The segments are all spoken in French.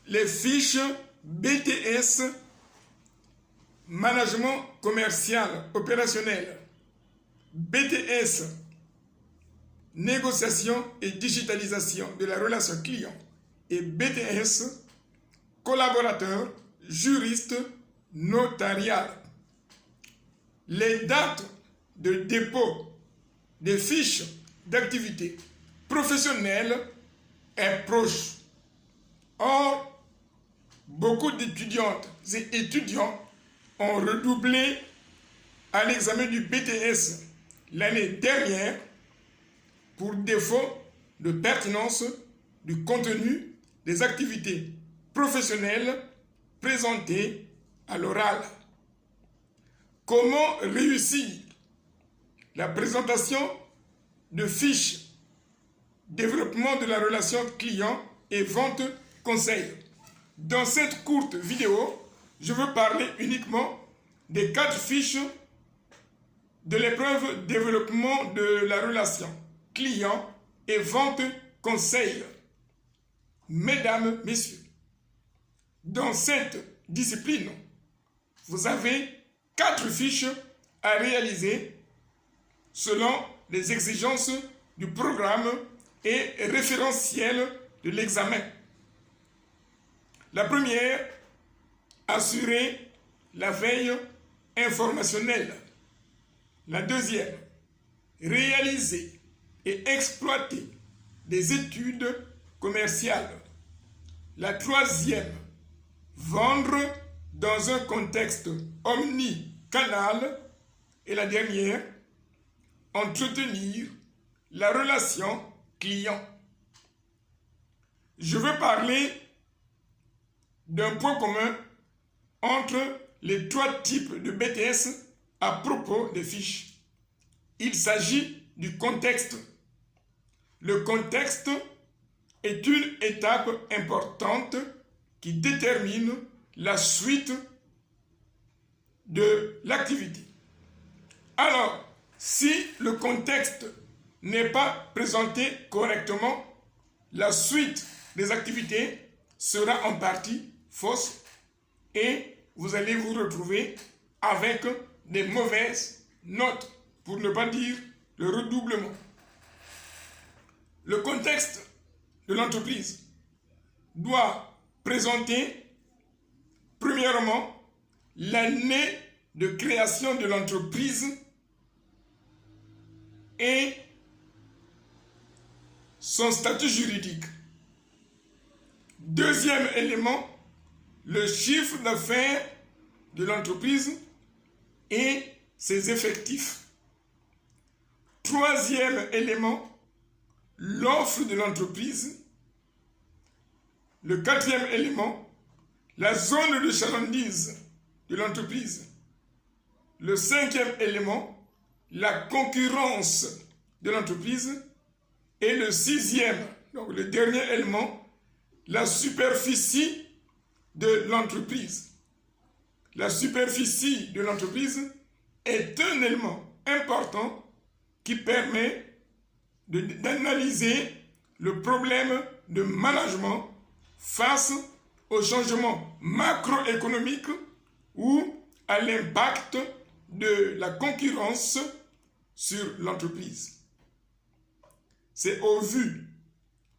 les fiches BTS, Management commercial opérationnel, BTS, Négociation et digitalisation de la relation client, et BTS, Collaborateur, juriste, notarial. Les dates de dépôt des fiches d'activité professionnelle est proche. Or, beaucoup d'étudiantes et étudiants ont redoublé à l'examen du BTS l'année dernière pour défaut de pertinence du contenu des activités professionnelles présentées à l'oral. Comment réussir la présentation de fiches développement de la relation client et vente conseil? Dans cette courte vidéo, je veux parler uniquement des 4 fiches de l'épreuve développement de la relation client et vente conseil. Mesdames, messieurs, dans cette discipline, vous avez 4 fiches à réaliser selon les exigences du programme et référentiel de l'examen. La première, assurer la veille informationnelle. La deuxième, réaliser et exploiter des études commerciales. La troisième, vendre dans un contexte omnicanal. Et la dernière, entretenir la relation client. Je veux parler d'un point commun entre les 3 types de BTS à propos des fiches. Il s'agit du contexte. Le contexte est une étape importante qui détermine la suite de l'activité. Alors, si le contexte n'est pas présenté correctement, la suite des activités sera en partie fausse et vous allez vous retrouver avec des mauvaises notes, pour ne pas dire le redoublement. Le contexte de l'entreprise doit présenter, premièrement, l'année de création de l'entreprise et son statut juridique. Deuxième élément, le chiffre d'affaires de l'entreprise et ses effectifs. Troisième élément, l'offre de l'entreprise. Le quatrième élément, la zone de chalandise de l'entreprise. Le cinquième élément, la concurrence de l'entreprise. Et le sixième, donc le dernier élément, la superficie de l'entreprise. La superficie de l'entreprise est un élément important qui permet d'analyser le problème de management face au changement macroéconomique ou à l'impact de la concurrence sur l'entreprise. C'est au vu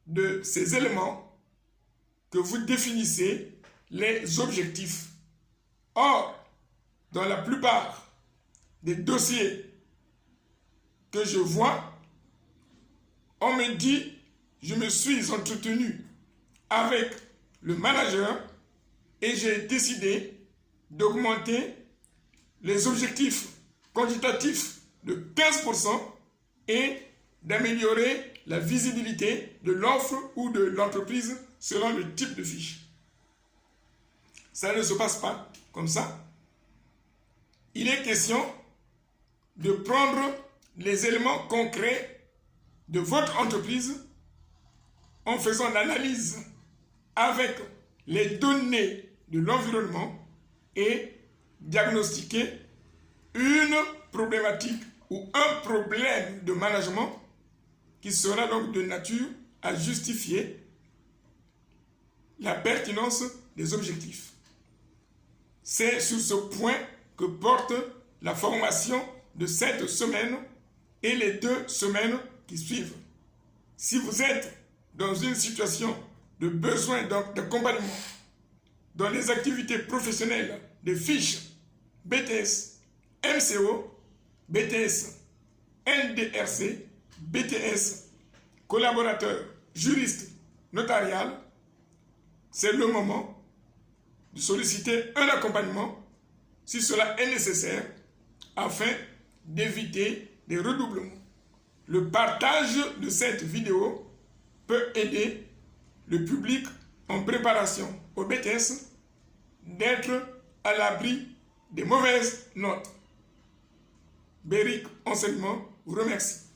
de ces éléments que vous définissez les objectifs. Or, dans la plupart des dossiers que je vois, on me dit, je me suis entretenu avec le manager et j'ai décidé d'augmenter les objectifs quantitatifs de 15% et d'améliorer la visibilité de l'offre ou de l'entreprise selon le type de fiche. Ça ne se passe pas comme ça. Il est question de prendre les éléments concrets de votre entreprise en faisant l'analyse avec les données de l'environnement et diagnostiquer une problématique ou un problème de management qui sera donc de nature à justifier la pertinence des objectifs. C'est sur ce point que porte la formation de cette semaine et les 2 semaines qui suivent. Si vous êtes dans une situation de besoin d'accompagnement dans les activités professionnelles des fiches BTS, MCO, BTS, NDRC, BTS, collaborateur, juriste, notarial, c'est le moment de solliciter un accompagnement si cela est nécessaire afin d'éviter des redoublements. Le partage de cette vidéo peut aider le public en préparation au BTS d'être à l'abri des mauvaises notes. Béric Enseignement vous remercie.